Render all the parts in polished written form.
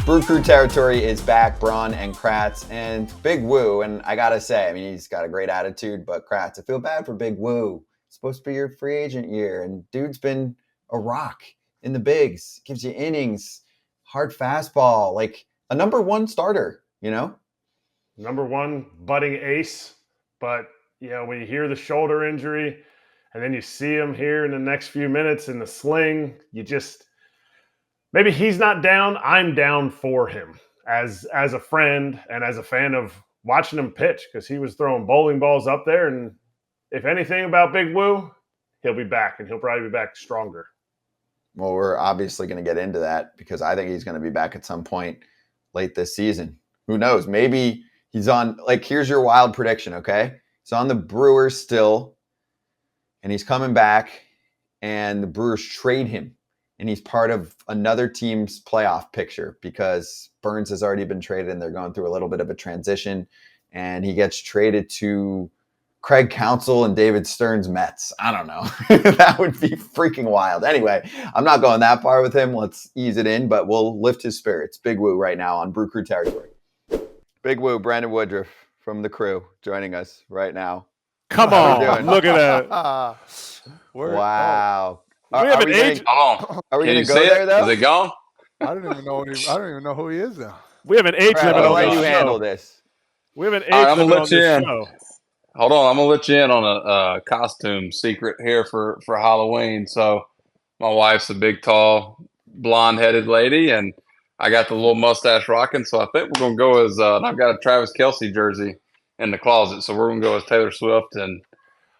Brew Crew Territory is back, Braun and Kratz, and Big Woo. And I gotta say, I mean, he's got a great attitude, but Kratz, I feel bad for Big Woo. It's supposed to be your free agent year, and dude's been a rock in the bigs. Gives you innings, hard fastball, like a number one starter, you know? Number one budding ace, but when you hear the shoulder injury and then you see him here in the next few minutes in the sling, you just maybe he's not down. I'm down for him as a friend and as a fan of watching him pitch, because he was throwing bowling balls up there. And if anything about Big Woo, he'll be back, and he'll probably be back stronger. Well, we're obviously going to get into that because I think he's going to be back at some point late this season. Who knows? Maybe he's on, like, here's your wild prediction, okay? He's on the Brewers still, and he's coming back, and the Brewers trade him, and he's part of another team's playoff picture because Burns has already been traded, and they're going through a little bit of a transition, and he gets traded to Craig Counsell and David Stern's Mets. I don't know. That would be freaking wild. Anyway, I'm not going that far with him. Let's ease it in, but we'll lift his spirits. Big Woo right now on Brew Crew Territory. Big Woo, Brandon Woodruff from the crew joining us right now. Come on, look at that. Wow. We have an agent. Are we going to go there, though? Is it gone? I don't even know who he is now. We have an age limit I'll on let this you show. handle this. We have an age limit on this show. Hold on, I'm gonna let you in on a costume secret here for Halloween. So, my wife's a big, tall, blonde-headed lady, and I got the little mustache rocking. So I think we're gonna go as I've got a Travis Kelce jersey in the closet, so we're gonna go as Taylor Swift and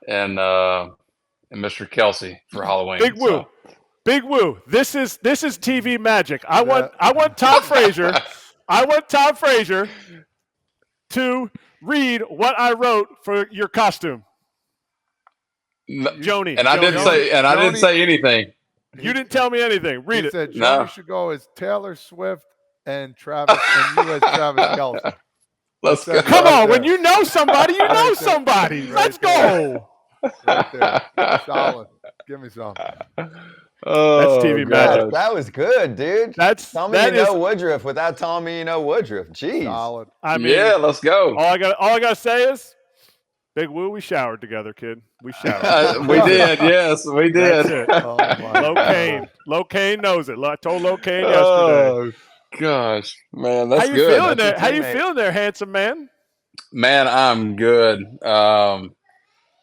Mr. Kelce for Halloween. Big Woo, Big Woo. This is TV magic. I want Tom Frazier. I want Tom Frazier to read what I wrote for your costume, Joni. And I didn't say anything. You didn't tell me anything. Read it. Said Joni should go as Taylor Swift and Travis, and you as Travis Kelce. Let's go. Come on, when you know somebody, you know somebody. Let's go. Right there. Solid. Give me some. That's TV magic. That was good, dude. Tell me you know Woodruff without telling me you know Woodruff. Jeez. Solid. I mean, yeah, let's go. All I gotta say is, Big Woo, we showered together, kid. We showered. We did, yes, we did. That's it. Locaine knows it. I told Locaine yesterday. Oh gosh, man, that's good. Feeling there? How you feeling there, handsome man? Man, I'm good.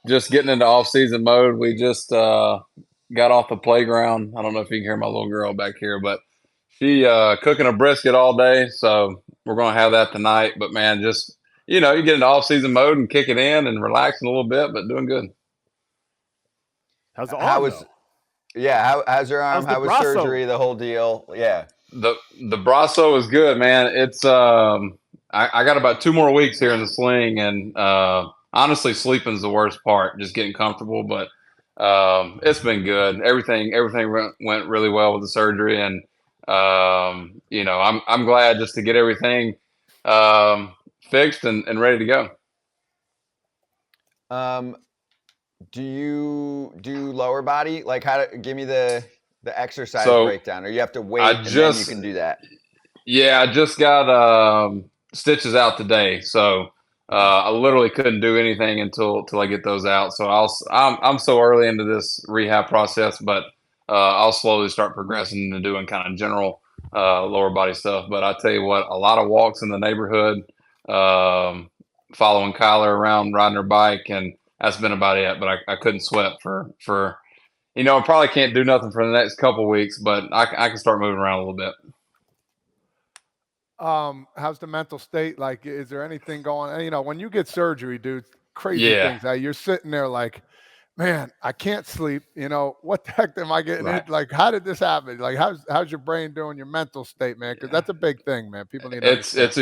Just getting into off-season mode. We just got off the playground. I don't know if you can hear my little girl back here, but she cooking a brisket all day, so we're going to have that tonight. But, man, just, you get into off-season mode and kick it in and relaxing a little bit, but doing good. How's the arm, how's your arm? How was surgery, the whole deal? Yeah. The brasso is good, man. It's I got about 2 more weeks here in the sling, and honestly, sleeping's the worst part, just getting comfortable, but it's been good. Everything went really well with the surgery, and I'm glad just to get everything fixed and ready to go. Do you do lower body? Like, give me the exercise breakdown, or you have to wait and then you can do that? Yeah, I just got stitches out today, so I literally couldn't do anything until I get those out. So I'm so early into this rehab process, but I'll slowly start progressing into doing kind of general lower body stuff. But I tell you what, a lot of walks in the neighborhood, following Kyler around, riding her bike, and that's been about it. But I couldn't sweat for I probably can't do nothing for the next couple weeks, but I can start moving around a little bit. How's the mental state? Like, is there anything going on? When you get surgery, dude, crazy things. You're sitting there like, man, I can't sleep. What the heck am I getting into? Like, how did this happen? Like, how's your brain doing? Your mental state, man? Because that's a big thing, man. People need to understand. It's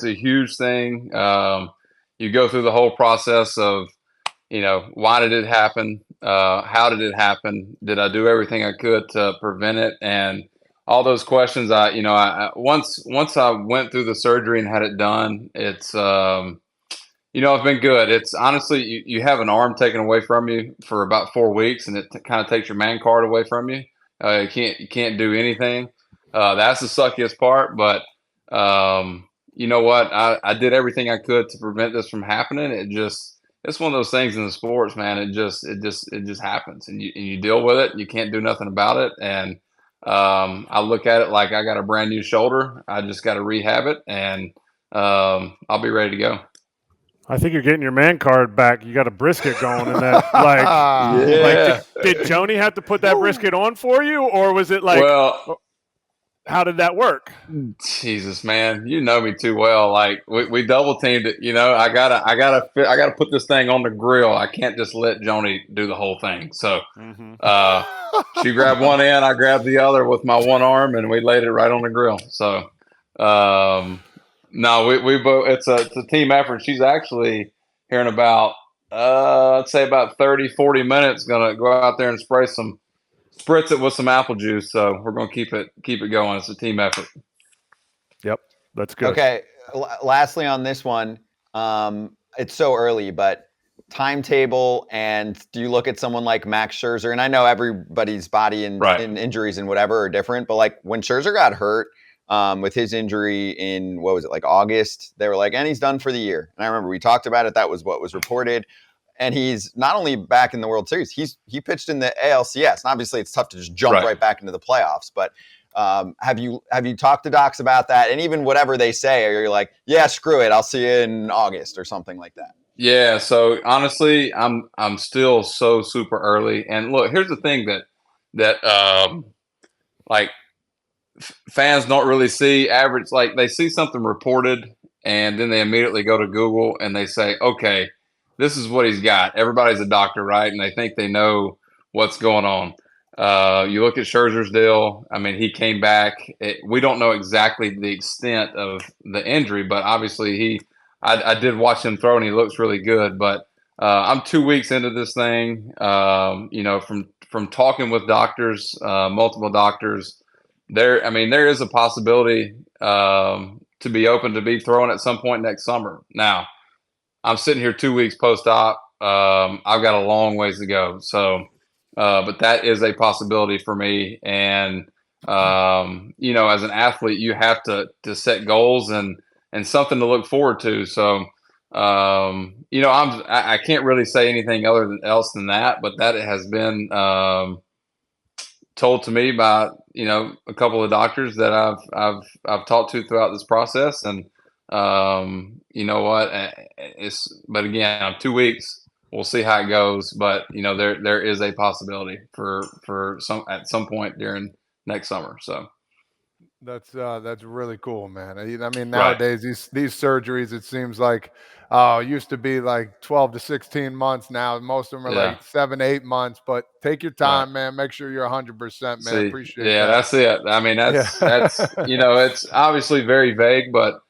a huge thing. You go through the whole process of, why did it happen? How did it happen? Did I do everything I could to prevent it? And all those questions, once I went through the surgery and had it done, it's, it's been good. It's honestly, you have an arm taken away from you for about 4 weeks, and it kind of takes your man card away from you. You can't do anything. That's the suckiest part. But you know what? I did everything I could to prevent this from happening. It's one of those things in the sports, man. It just happens, and you deal with it. You can't do nothing about it. And I look at it like I got a brand new shoulder. I just got to rehab it, and I'll be ready to go. I think you're getting your man card back. You got a brisket going in that. Like, Yeah. did Joni have to put that brisket on for you, or was it like? Well, how did that work? Jesus, man, you know me too well. Like we double teamed it. You know, I gotta put this thing on the grill. I can't just let Joni do the whole thing. So, she grabbed one end, I grabbed the other with my one arm, and we laid it right on the grill. So, no, we both. It's a team effort. She's actually here in about I'd say about 30, 40 minutes. Gonna go out there and spritz it with some apple juice. So we're gonna keep it going. It's a team effort. Yep, that's good. Okay. Lastly, on this one, it's so early, but timetable, and do you look at someone like Max Scherzer? And I know everybody's body and injuries and whatever are different, but like when Scherzer got hurt with his injury in, what was it, like August, they were like, and he's done for the year. And I remember we talked about it. That was what was reported. And he's not only back in the World Series, he pitched in the ALCS. And obviously it's tough to just jump right back into the playoffs, but have you talked to docs about that? And even whatever they say, or you're like, yeah, screw it, I'll see you in August or something like that? Yeah. So honestly, I'm still so super early. And look, here's the thing that like fans don't really see average. Like they see something reported, and then they immediately go to Google and they say, okay, this is what he's got. Everybody's a doctor, right? And they think they know what's going on. You look at Scherzer's deal. I mean, he came back. We don't know exactly the extent of the injury, but obviously I did watch him throw, and he looks really good. But I'm 2 weeks into this thing. You know, from talking with doctors, multiple doctors, there is a possibility to be open to be thrown at some point next summer. Now, I'm sitting here 2 weeks post-op. I've got a long ways to go. So, but that is a possibility for me. And, you know, as an athlete, you have to set goals and something to look forward to. So, you know, I can't really say anything else than that, but that has been told to me by, you know, a couple of doctors that I've talked to throughout this process. And, you know what, but again, I'm 2 weeks. We'll see how it goes, but you know, there is a possibility for at some point during next summer. So that's really cool, man. I mean, nowadays these surgeries, it seems like used to be like 12 to 16 months. Now most of them are like 7 to 8 months. But take your time, man. Make sure you're 100%, man. See, appreciate that. Yeah, that's it. I mean, that's you know, it's obviously very vague, but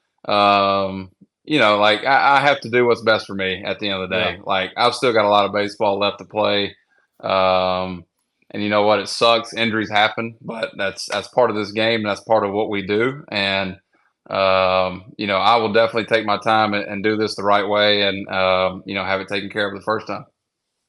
you know, like I have to do what's best for me at the end of the day. Like I've still got a lot of baseball left to play. And you know what? It sucks. Injuries happen, but that's part of this game. That's part of what we do. And you know, I will definitely take my time and do this the right way, and you know, have it taken care of the first time.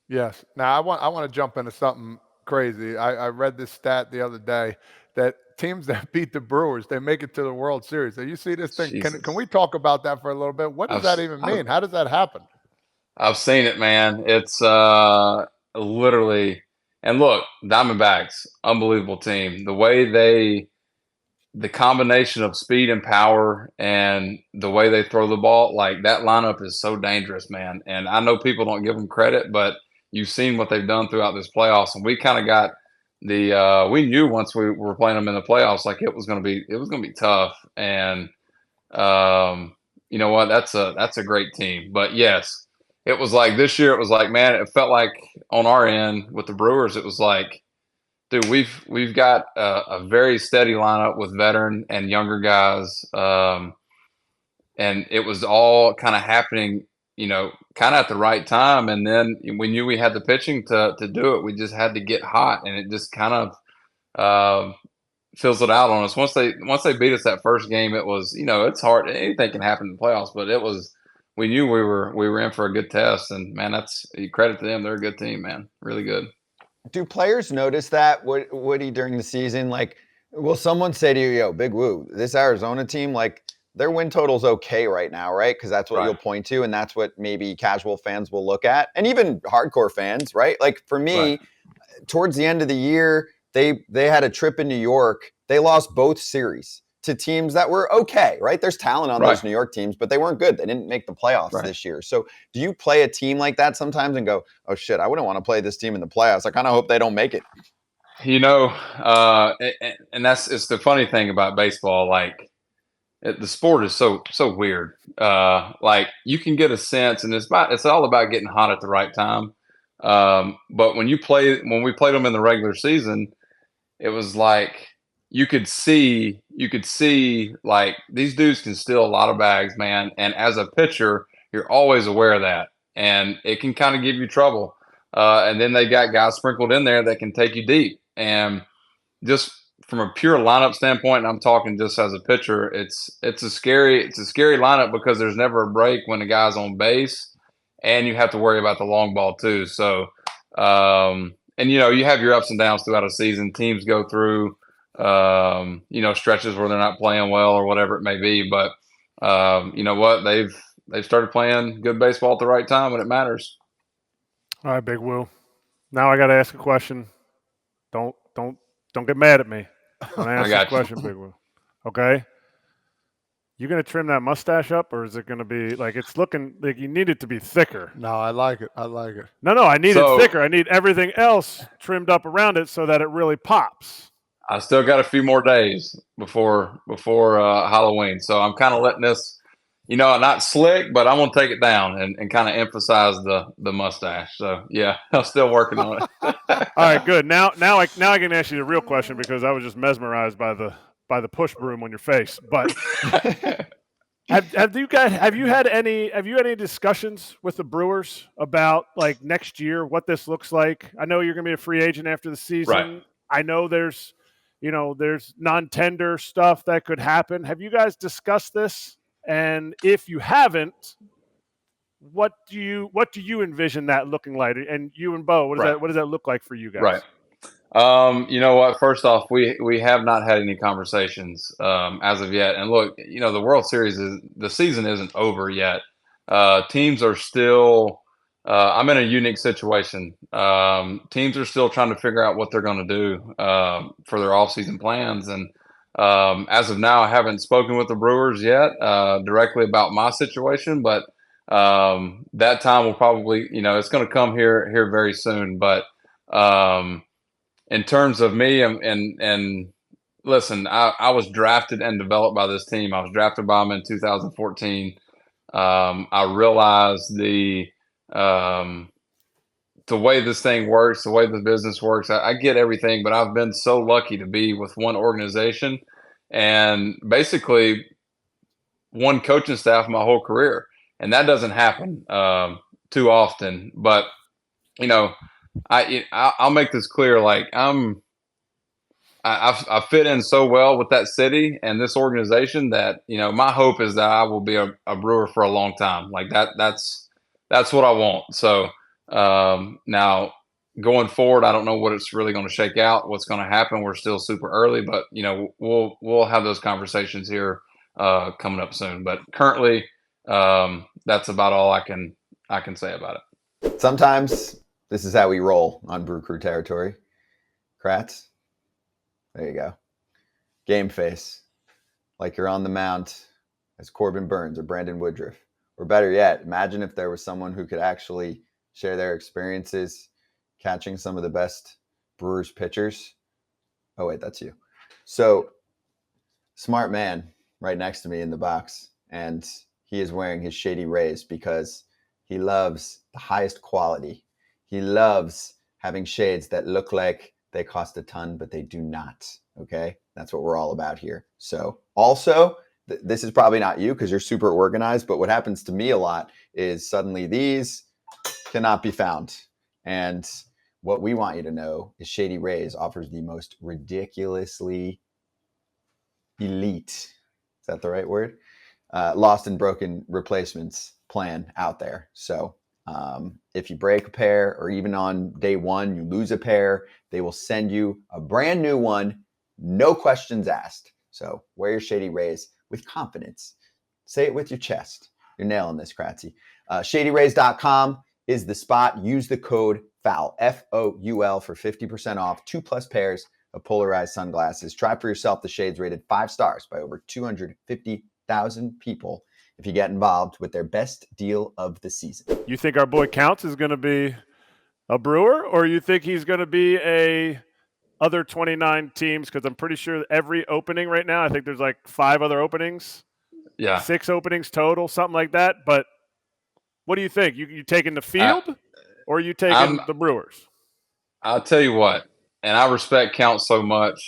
Yes. Now I want to jump into something crazy. I read this stat the other day that teams that beat the Brewers, they make it to the World Series. So you see this thing. Can we talk about that for a little bit? What does that even mean? How does that happen? I've seen it, man. It's literally, and look, Diamondbacks, unbelievable team. The way the combination of speed and power and the way they throw the ball, like that lineup is so dangerous, man. And I know people don't give them credit, but you've seen what they've done throughout this playoffs. And we kind of got we knew once we were playing them in the playoffs, like it was going to be tough. And you know what? That's a great team. But yes, it was like this year. It was like, man, it felt like on our end with the Brewers, it was like, dude, we've got a very steady lineup with veteran and younger guys, and it was all kind of happening, you know, kind of at the right time. And then we knew we had the pitching to do it. We just had to get hot, and it just kind of fizzled out on us. Once they beat us that first game, it was, you know, it's hard. Anything can happen in the playoffs, but it was. We knew we were in for a good test, and man, that's credit to them. They're a good team, man, really good. Do players notice that, Woody, during the season? Like Will someone say to you, yo, Big Woo, this Arizona team, like their win total's okay right now, right? Because that's what Right. you'll point to, and that's what maybe casual fans will look at, and even hardcore fans, right? Like for me, Right. towards the end of the year, they had a trip in New York. They lost both series to teams that were okay, right? There's talent on those New York teams, but they weren't good. They didn't make the playoffs this year. So do you play a team like that sometimes and go, oh shit, I wouldn't want to play this team in the playoffs. I kind of hope they don't make it. You know, and it's the funny thing about baseball. Like the sport is so weird. Like you can get a sense, and it's all about getting hot at the right time. But when we played them in the regular season, it was like you could see like these dudes can steal a lot of bags, man. And as a pitcher, you're always aware of that, and it can kind of give you trouble. And then they got guys sprinkled in there that can take you deep. And just from a pure lineup standpoint, and I'm talking just as a pitcher, it's a scary lineup because there's never a break when the guy's on base, and you have to worry about the long ball too. So, and you know, you have your ups and downs throughout a season. Teams go through, you know, stretches where they're not playing well or whatever it may be. But you know what? They've started playing good baseball at the right time when it matters. All right, Big Woo. Now I got to ask a question. Don't get mad at me. When I ask this question, Big Woo. Okay. You gonna trim that mustache up, or is it gonna be like it's looking like you need it to be thicker? No, I like it. No, I need it thicker. I need everything else trimmed up around it so that it really pops. I still got a few more days before Halloween, so I'm kind of letting this, you know, not slick, but I'm gonna take it down and kind of emphasize the mustache. So yeah, I'm still working on it. All right, good. Now I can ask you the real question because I was just mesmerized by the push broom on your face. But have you had any discussions with the Brewers about like next year what this looks like? I know you're going to be a free agent after the season. Right. I know there's non-tender stuff that could happen. Have you guys discussed this? And if you haven't, what do you envision that looking like? And you and Bo, what does that look like for you guys? Right. You know what? First off, we have not had any conversations as of yet. And look, you know, the World Series the season isn't over yet. Teams are still. I'm in a unique situation. Teams are still trying to figure out what they're going to do for their offseason plans. And as of now, I haven't spoken with the Brewers yet directly about my situation, but that time will probably, you know, it's going to come here very soon. But in terms of me and listen, I was drafted and developed by this team. I was drafted by them in 2014. I realized the way this thing works, the way the business works. I get everything, but I've been so lucky to be with one organization and basically one coaching staff my whole career. And that doesn't happen too often. But, you know, I'll make this clear. Like I fit in so well with that city and this organization that, you know, my hope is that I will be a Brewer for a long time. Like that's what I want. So now going forward, I don't know what it's really going to shake out, what's going to happen. We're still super early, but you know, we'll have those conversations here coming up soon. But currently, that's about all I can say about it. Sometimes this is how we roll on Brew Crew Territory. Kratz, there you go. Game face, like you're on the mound as Corbin Burns or Brandon Woodruff. Or better yet, imagine if there was someone who could actually share their experiences catching some of the best Brewers pitchers. Oh, wait, that's you. So, smart man right next to me in the box. And he is wearing his Shady Rays because he loves the highest quality. He loves having shades that look like they cost a ton, but they do not. Okay? That's what we're all about here. So, also, this is probably not you because you're super organized, but what happens to me a lot is suddenly these cannot be found. And what we want you to know is Shady Rays offers the most ridiculously elite, is that the right word? Lost and broken replacements plan out there. So if you break a pair or even on day one, you lose a pair, they will send you a brand new one no questions asked. So wear your Shady Rays with confidence. Say it with your chest. You're nailing this, Kratzy. ShadyRays.com is the spot. Use the code FOUL, FOUL, for 50% off 2+ pairs of polarized sunglasses. Try for yourself the shades rated 5 stars by over 250,000 people if you get involved with their best deal of the season. You think our boy Counts is going to be a Brewer, or you think he's going to be a other 29 teams? Because I'm pretty sure every opening right now, I think there's like 5 other openings. Yeah. 6 openings total, something like that. But what do you think? You taking the field, or are you taking the Brewers? I'll tell you what, and I respect Count so much.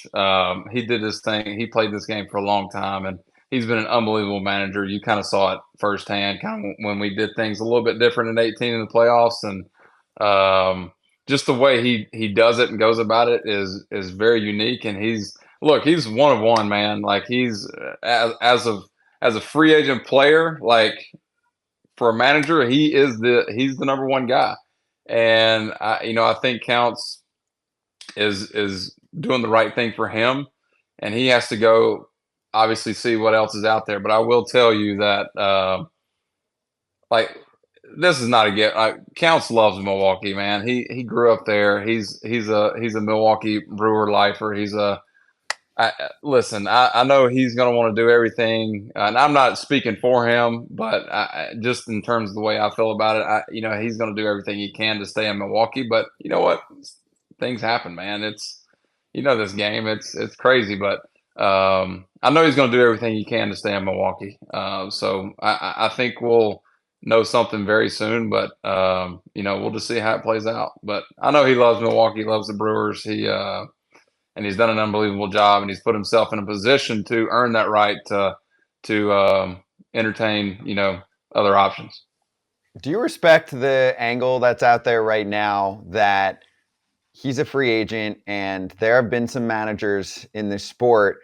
He did this thing. He played this game for a long time, and he's been an unbelievable manager. You kind of saw it firsthand kind of when we did things a little bit different in 18 in the playoffs. And just the way he does it and goes about it is very unique. And he's one of one, man. Like he's as a free agent player, like for a manager, he's the number one guy. And I think Counts is doing the right thing for him, and he has to go obviously see what else is out there. But I will tell you that like this is not a gift. Counts loves Milwaukee, man. He grew up there. He's a Milwaukee Brewer lifer. Listen, I know he's going to want to do everything, and I'm not speaking for him, but just in terms of the way I feel about it, he's going to do everything he can to stay in Milwaukee. But you know what? Things happen, man. It's this game. It's crazy, but I know he's going to do everything he can to stay in Milwaukee. So I think we'll know something very soon, but we'll just see how it plays out. But I know he loves Milwaukee, loves the Brewers. And he's done an unbelievable job, and he's put himself in a position to earn that right to entertain, other options. Do you respect the angle that's out there right now that he's a free agent and there have been some managers in this sport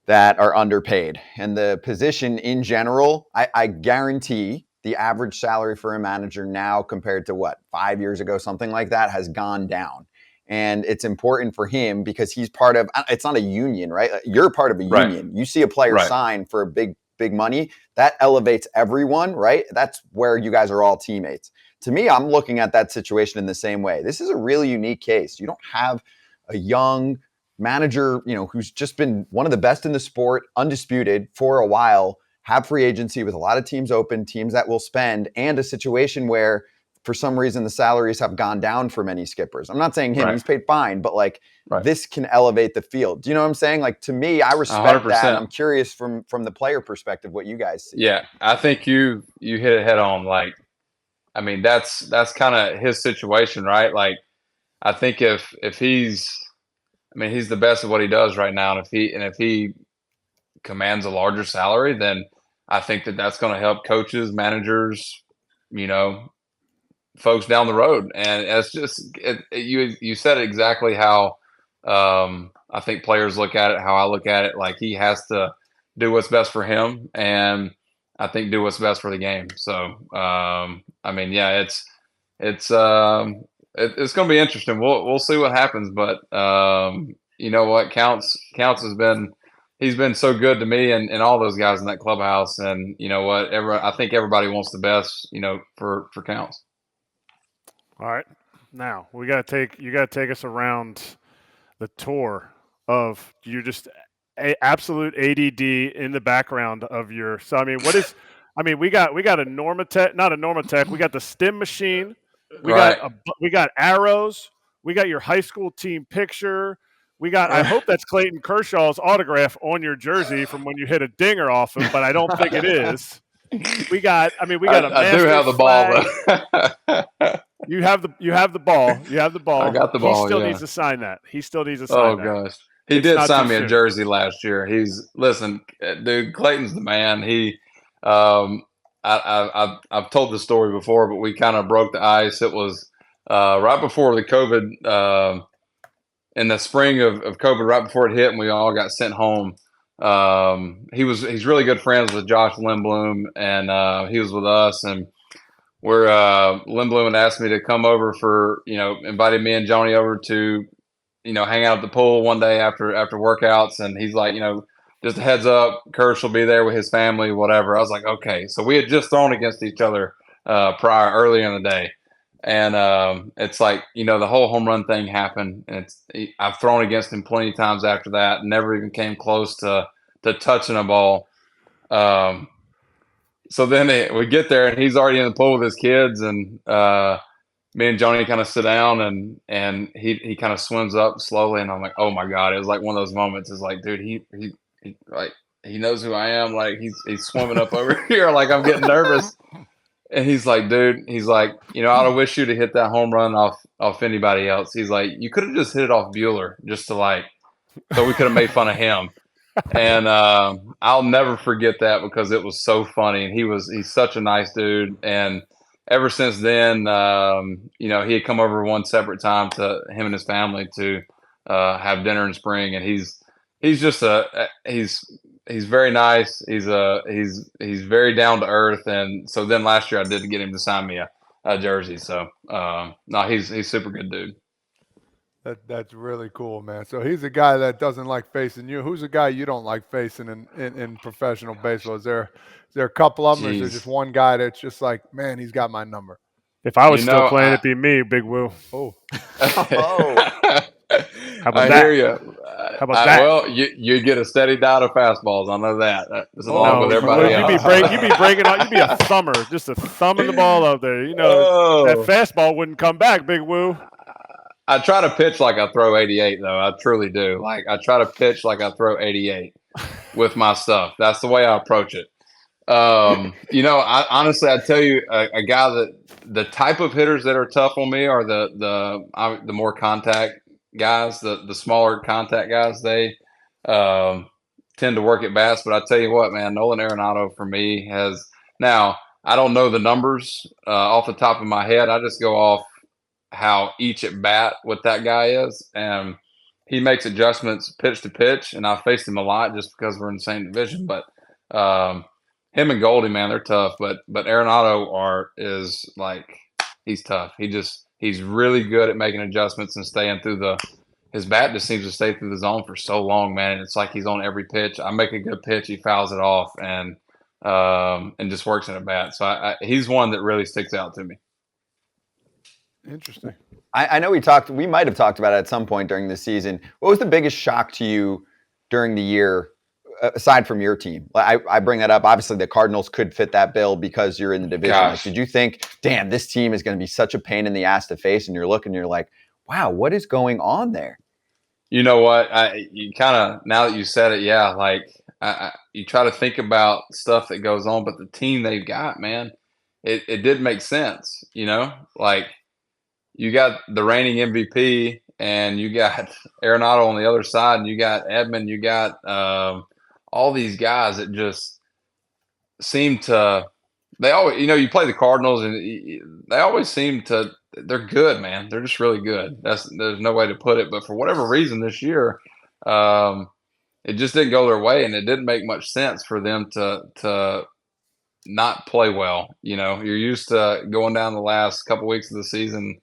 that are underpaid? And the position in general, I guarantee the average salary for a manager now compared to 5 years ago, something like that, has gone down. And it's important for him because he's part of, it's not a union, right? You're part of a union. Right. You see a player sign for a big money, that elevates everyone, right? That's where you guys are all teammates. To me, I'm looking at that situation in the same way. This is a really unique case. You don't have a young manager, who's just been one of the best in the sport, undisputed for a while, have free agency with a lot of teams open, teams that will spend, and a situation where for some reason the salaries have gone down for many skippers. I'm not saying him, he's paid fine, but this can elevate the field. Do you know what I'm saying? Like, to me, I respect 100%. That. I'm curious from the player perspective what you guys see. Yeah, I think you hit it head on. Like, I mean, that's kind of his situation, right? Like, I think if he's the best at what he does right now, and if he commands a larger salary, then I think that's going to help coaches, managers, folks down the road. And it's just you said exactly how I think players look at it, how I look at it. Like, he has to do what's best for him, and I think do what's best for the game. So it's going to be interesting. We'll see what happens, but you know what, Counts has been, he's been so good to me and all those guys in that clubhouse. And you know what, I think everybody wants the best, for Counts. All right, now you got to take us around the tour of you're just absolute ADD in the background of your. So we got a Normatec, not a Normatec. We got the stim machine. We got arrows. We got your high school team picture. We got. I hope that's Clayton Kershaw's autograph on your jersey from when you hit a dinger off him, but I don't think it is. We got a Masters I do have the flag. ball though. You have the ball. You have the ball. I got the ball. He still needs to sign that. Oh gosh. He did sign me a jersey last year. Listen, dude, Clayton's the man. I've told this story before, but we kind of broke the ice. It was right before the COVID, in the spring of COVID, right before it hit, and we all got sent home. He's really good friends with Josh Lindblom, and he was with us, and Lindblom had asked me to come over invited me and Johnny over to hang out at the pool one day after workouts, and he's like, just a heads up, Kersh will be there with his family, whatever. I was like, okay. So we had just thrown against each other earlier in the day. And it's like, the whole home run thing happened. And I've thrown against him plenty of times after that. Never even came close to touching a ball. So then we get there and he's already in the pool with his kids, and me and Johnny kind of sit down, and he kind of swims up slowly, and I'm like, oh my God. It was like one of those moments. It's like, dude, he knows who I am. Like he's swimming up over here. Like I'm getting nervous. And he's like, dude, I wish you'd have hit that home run off anybody else. He's like, you could have just hit it off Bueller just to so we could have made fun of him. And I'll never forget that because it was so funny. And he's such a nice dude. And ever since then, he had come over one separate time to him and his family to have dinner in spring. And he's just he's very nice. He's very down to earth. And so then last year I did get him to sign me a jersey. So no, he's super good dude. That's really cool, man. So he's a guy that doesn't like facing you. Who's a guy you don't like facing in professional baseball? Is there a couple of them, or is there just one guy that's just like, man, he's got my number? If I was still playing, it'd be me, Big Woo. Oh. How about I that? hear you. How about that? Well, you get a steady diet of fastballs. I know that. Along with everybody else. You'd be breaking out. You'd be a thumber, just a thumbing the ball out there. That fastball wouldn't come back, Big Woo. I try to pitch like I throw 88, though. I truly do. Like I try to pitch like I throw 88 with my stuff. That's the way I approach it. I honestly, I tell you, a guy that the type of hitters that are tough on me are the more contact guys, the smaller contact guys. They tend to work at bats. But I tell you what, man, Nolan Arenado for me has now. I don't know the numbers off the top of my head. I just go off how each at bat what that guy is, and he makes adjustments pitch to pitch. And I faced him a lot just because we're in the same division. But him and Goldie, man, they're tough. But Arenado is like he's tough. He's really good at making adjustments and staying through his bat just seems to stay through the zone for so long, man. It's like he's on every pitch. I make a good pitch, he fouls it off, and just works in a bat. So he's one that really sticks out to me. Interesting. I know we might have talked about it at some point during the season. What was the biggest shock to you during the year, aside from your team? I bring that up. Obviously, the Cardinals could fit that bill because you're in the division. Like, did you think, damn, this team is going to be such a pain in the ass to face? And you're like, wow, what is going on there? You know what? You kind of, now that you said it, yeah, like you try to think about stuff that goes on, but the team they've got, man, it did make sense, like you got the reigning MVP and you got Arenado on the other side, and you got Edman, you got all these guys that just seem to, they always, you play the Cardinals and they always seem to, they're good, man. They're just really good. There's no way to put it. But for whatever reason this year, it just didn't go their way, and it didn't make much sense for them to not play well. You're used to going down the last couple weeks of the season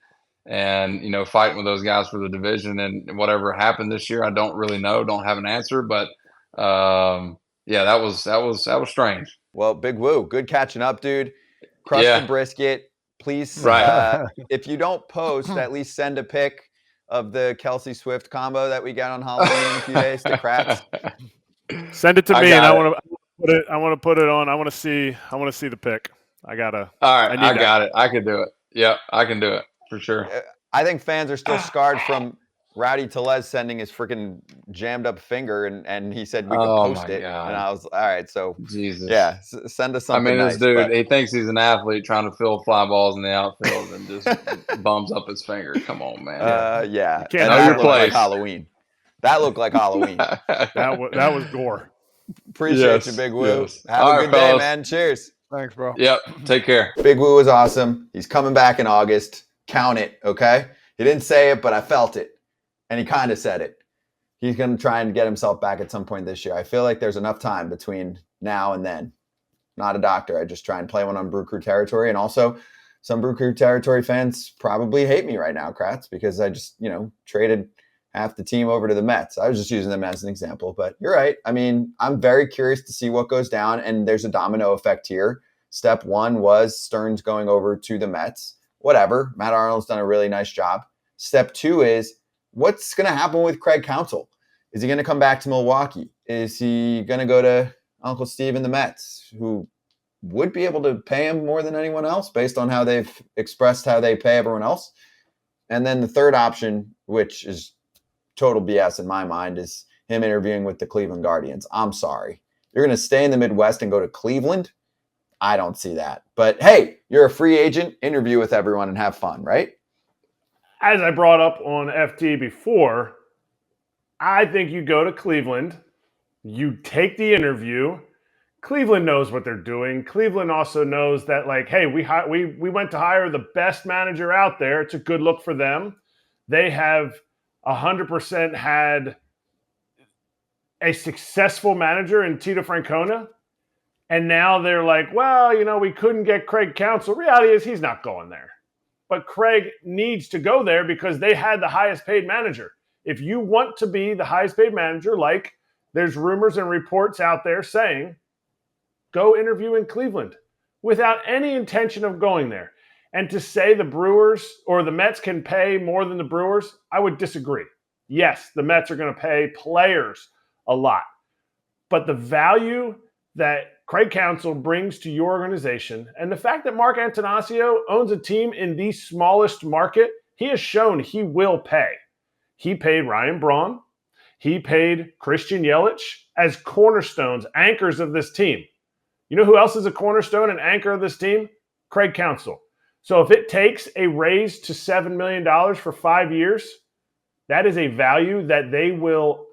and fighting with those guys for the division, and whatever happened this year, I don't really know. Don't have an answer, but yeah, that was strange. Well, Big Woo, good catching up, dude. Crush the brisket. Please, if you don't post, at least send a pic of the Kelsey Swift combo that we got on Halloween in a few days to Kratz. Send it to me, and I want to put it on. I want to see the pic. I gotta. All right, I got it. I can do it. Yeah, I can do it for sure. I think fans are still scarred from Rowdy Tellez sending his freaking jammed up finger, and he said we could post it. God. And I was all right. So Jesus, yeah, send us something. This dude, he thinks he's an athlete trying to fill fly balls in the outfield and just bums up his finger. Come on, man. Yeah. You can't know your place. Like Halloween. That looked like Halloween. that was gore. Appreciate you, Big Woo. Yes. Have a good day, man. Cheers. Thanks, bro. Yep. Take care. Big Woo was awesome. He's coming back in August. Count it, okay? He didn't say it, but I felt it. And he kind of said it. He's going to try and get himself back at some point this year. I feel like there's enough time between now and then. Not a doctor. I just try and play one on Brew Crew Territory. And also, some Brew Crew Territory fans probably hate me right now, Kratz, because I just, traded half the team over to the Mets. I was just using them as an example, but you're right. I mean, I'm very curious to see what goes down, and there's a domino effect here. Step one was Stearns going over to the Mets. Whatever. Matt Arnold's done a really nice job. Step two is what's going to happen with Craig Counsell? Is he going to come back to Milwaukee? Is he going to go to Uncle Steve and the Mets, who would be able to pay him more than anyone else based on how they've expressed how they pay everyone else? And then the third option, which is total BS in my mind, is him interviewing with the Cleveland Guardians. I'm sorry. You're going to stay in the Midwest and go to Cleveland? I don't see that. But hey, you're a free agent, interview with everyone and have fun, right? As I brought up on FT before, I think you go to Cleveland, you take the interview. Cleveland knows what they're doing. Cleveland also knows that, like, hey, we went to hire the best manager out there. It's a good look for them. They have 100% had a successful manager in Tito Francona. And now they're like, well, we couldn't get Craig Counsell. Reality is he's not going there. But Craig needs to go there because they had the highest paid manager. If you want to be the highest paid manager, like there's rumors and reports out there saying, go interview in Cleveland without any intention of going there. And to say the Brewers or the Mets can pay more than the Brewers, I would disagree. Yes, the Mets are going to pay players a lot. But the value that Craig Counsell brings to your organization, and the fact that Mark Antanasio owns a team in the smallest market, he has shown he will pay. He paid Ryan Braun. He paid Christian Yelich as cornerstones, anchors of this team. You know who else is a cornerstone and anchor of this team? Craig Counsell. So if it takes a raise to $7 million for 5 years, that is a value that they will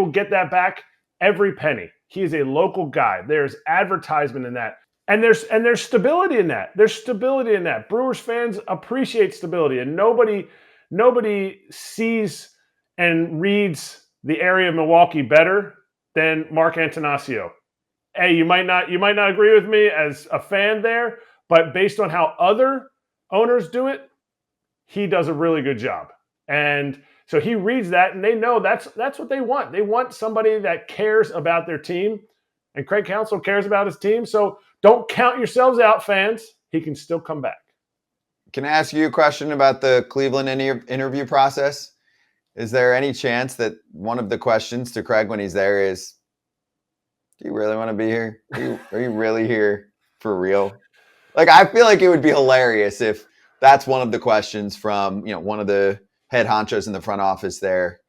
get that back every penny. He is a local guy. There's advertisement in that. And there's stability in that. There's stability in that. Brewers fans appreciate stability, and nobody sees and reads the area of Milwaukee better than Mark Antanasio. Hey, you might not agree with me as a fan there, but based on how other owners do it, he does a really good job. And so he reads that, and they know that's what they want. They want somebody that cares about their team, and Craig Counsell cares about his team. So don't count yourselves out, fans. He can still come back. Can I ask you a question about the Cleveland interview process? Is there any chance that one of the questions to Craig when he's there is, do you really want to be here? Are you really here for real? Like, I feel like it would be hilarious if that's one of the questions from, one of the head honchos in the front office there,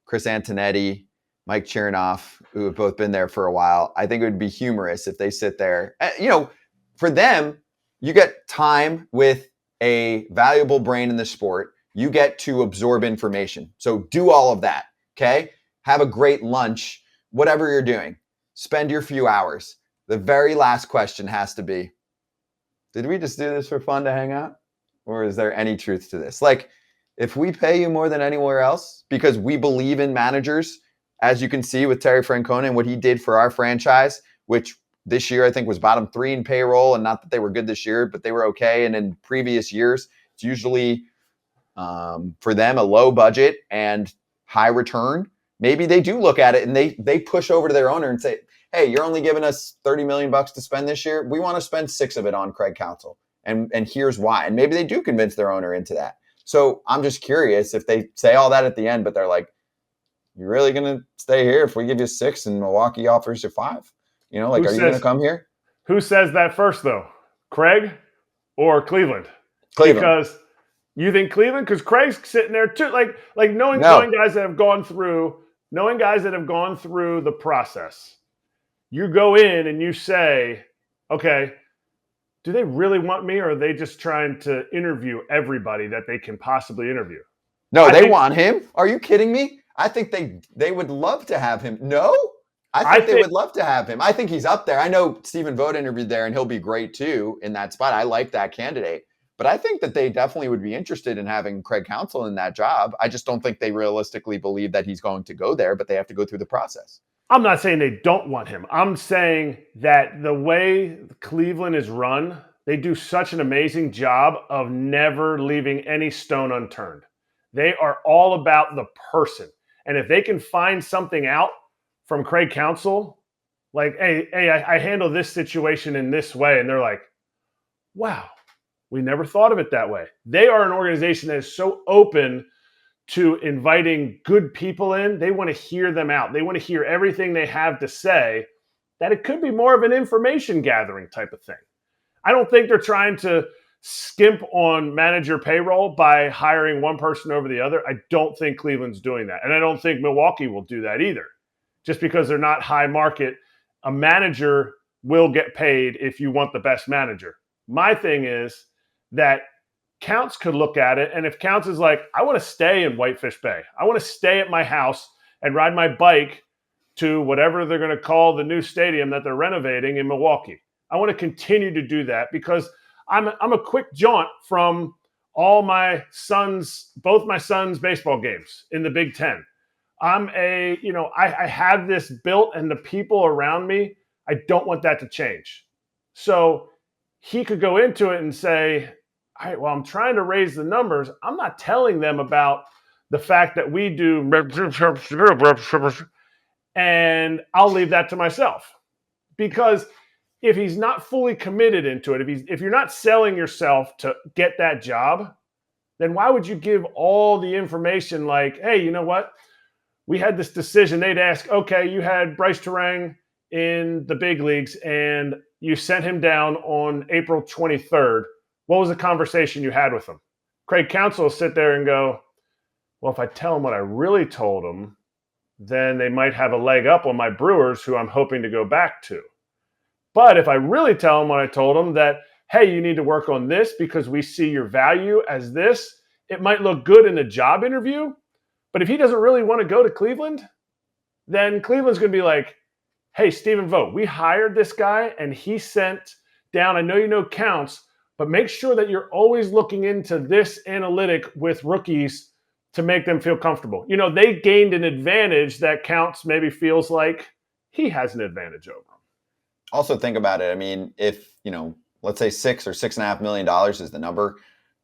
Chris Antonetti, Mike Chernoff, who have both been there for a while. I think it would be humorous if they sit there. For them, you get time with a valuable brain in the sport. You get to absorb information. So do all of that, okay? Have a great lunch, whatever you're doing. Spend your few hours. The very last question has to be, did we just do this for fun to hang out? Or is there any truth to this? Like, if we pay you more than anywhere else because we believe in managers, as you can see with Terry Francona and what he did for our franchise, which this year I think was bottom 3 in payroll, and not that they were good this year, but they were okay. And in previous years, it's usually for them a low budget and high return. Maybe they do look at it and they push over to their owner and say, hey, you're only giving us $30 million to spend this year. We want to spend 6 of it on Craig Counsell. And here's why. And maybe they do convince their owner into that. So I'm just curious if they say all that at the end, but they're like, you're really going to stay here if we give you 6 and Milwaukee offers you 5? Are you going to come here? Who says that first, though? Craig or Cleveland? Cleveland. Because you think Cleveland? Because Craig's sitting there too. Like knowing guys that have gone through the process. You go in and you say, okay, do they really want me, or are they just trying to interview everybody that they can possibly interview? No, they want him. Are you kidding me? I think they would love to have him. No? I think they would love to have him. I think he's up there. I know Stephen Vogt interviewed there, and he'll be great too in that spot. I like that candidate. But I think that they definitely would be interested in having Craig Counsell in that job. I just don't think they realistically believe that he's going to go there, but they have to go through the process. I'm not saying they don't want him. I'm saying that the way Cleveland is run, they do such an amazing job of never leaving any stone unturned. They are all about the person. And if they can find something out from Craig Counsell, like, hey, I handle this situation in this way, and they're like, wow, we never thought of it that way. They are an organization that is so open to inviting good people in. They want to hear them out. They want to hear everything they have to say, that it could be more of an information gathering type of thing. I don't think they're trying to skimp on manager payroll by hiring one person over the other. I don't think Cleveland's doing that. And I don't think Milwaukee will do that either. Just because they're not high market, a manager will get paid if you want the best manager. My thing is that Counts could look at it, and if Counts is like, I want to stay in Whitefish Bay, I want to stay at my house and ride my bike to whatever they're going to call the new stadium that they're renovating in Milwaukee. I want to continue to do that because I'm a quick jaunt from both my son's baseball games in the Big Ten. I have this built, and the people around me, I don't want that to change. So he could go into it and say, all right, well, I'm trying to raise the numbers. I'm not telling them about the fact that we do, and I'll leave that to myself. Because if he's not fully committed into it, if you're not selling yourself to get that job, then why would you give all the information like, hey, you know what? We had this decision. They'd ask, okay, you had Bryce Terang in the big leagues and you sent him down on April 23rd. What was the conversation you had with him? Craig Counsell will sit there and go, well, if I tell him what I really told him, then they might have a leg up on my Brewers, who I'm hoping to go back to. But if I really tell them what I told them, that, hey, you need to work on this because we see your value as this, it might look good in a job interview. But if he doesn't really want to go to Cleveland, then Cleveland's going to be like, hey, Stephen Vogt, we hired this guy and he sent down, I know you know Counts, but make sure that you're always looking into this analytic with rookies to make them feel comfortable. You know, they gained an advantage that Counts maybe feels like he has an advantage over them. Also think about it. I mean, if, let's say $6 or $6.5 million is the number,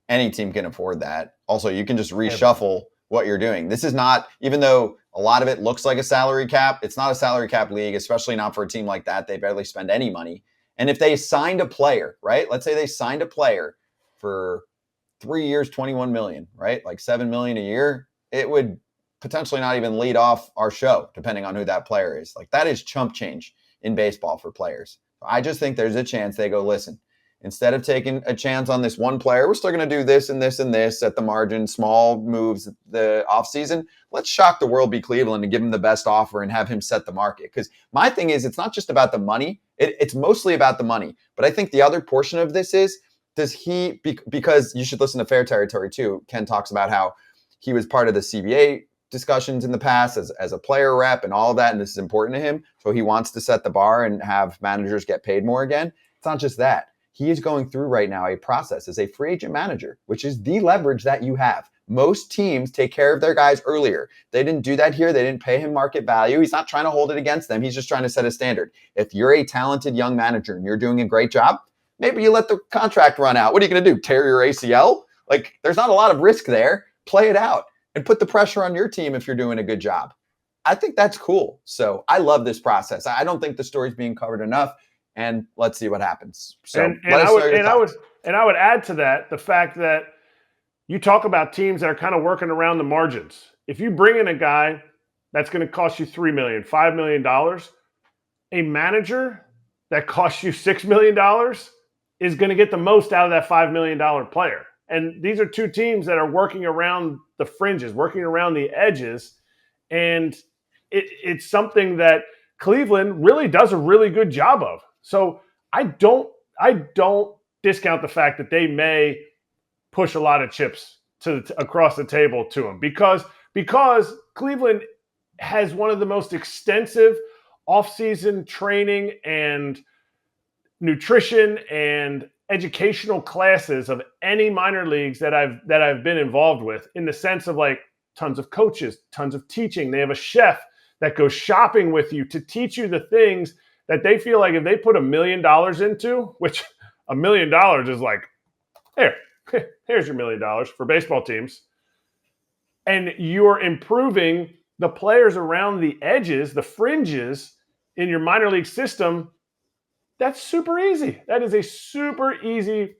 any team can afford that. Also, you can just reshuffle what you're doing. This is not, even though a lot of it looks like a salary cap, it's not a salary cap league, especially not for a team like that. They barely spend any money. And if they signed a player, right? Let's say they signed a player for 3 years, $21 million, right? Like $7 million a year, it would potentially not even lead off our show, depending on who that player is. Like, that is chump change in baseball for players. I just think there's a chance they go, listen, instead of taking a chance on this one player, we're still going to do this and this and this at the margin, small moves the offseason. Let's shock the world, be Cleveland, and give him the best offer and have him set the market. Because my thing is, it's not just about the money. It's mostly about the money. But I think the other portion of this is, because you should listen to Fair Territory too. Ken talks about how he was part of the CBA discussions in the past as a player rep and all of that, and this is important to him. So he wants to set the bar and have managers get paid more again. It's not just that. He is going through right now a process as a free agent manager, which is the leverage that you have. Most teams take care of their guys earlier. They didn't do that here. They didn't pay him market value. He's not trying to hold it against them. He's just trying to set a standard. If you're a talented young manager and you're doing a great job, maybe you let the contract run out. What are you going to do? Tear your ACL? Like, there's not a lot of risk there. Play it out and put the pressure on your team if you're doing a good job. I think that's cool. So I love this process. I don't think the story's being covered enough. And let's see what happens. So I would add to that the fact that you talk about teams that are kind of working around the margins. If you bring in a guy that's going to cost you $3 million, $5 million, a manager that costs you $6 million is going to get the most out of that $5 million player. And these are two teams that are working around the fringes, working around the edges. And it's something that Cleveland really does a really good job of. So I don't discount the fact that they may push a lot of chips across the table to them because Cleveland has one of the most extensive offseason training and nutrition and educational classes of any minor leagues that I've been involved with, in the sense of like tons of coaches, tons of teaching. They have a chef that goes shopping with you to teach you the things that they feel like if they put $1 million into, which $1 million is like, here's your $1 million for baseball teams. and you're improving the players around the edges, the fringes in your minor league system, that's super easy. That is a super easy,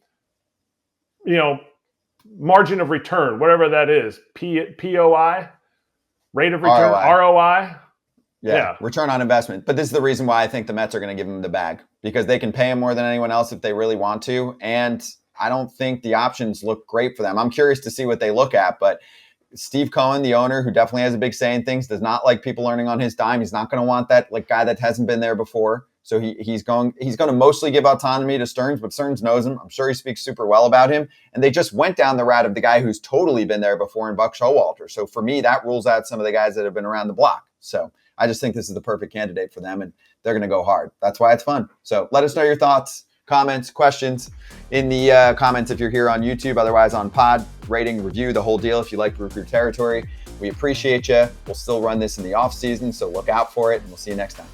margin of return, whatever that is. POI, rate of return, ROI. Yeah, return on investment. But this is the reason why I think the Mets are going to give him the bag, because they can pay him more than anyone else if they really want to. And I don't think the options look great for them. I'm curious to see what they look at, but Steve Cohen, the owner, who definitely has a big say in things, does not like people learning on his dime. He's not going to want that guy that hasn't been there before. So he's going to mostly give autonomy to Stearns, but Stearns knows him. I'm sure he speaks super well about him. And they just went down the route of the guy who's totally been there before in Buck Showalter. So for me, that rules out some of the guys that have been around the block. So I just think this is the perfect candidate for them, and they're going to go hard. That's why it's fun. So let us know your thoughts, comments, questions in the comments if you're here on YouTube. Otherwise on pod, rating, review, the whole deal if you like Brew Crew Territory. We appreciate you. We'll still run this in the off season, so look out for it, and we'll see you next time.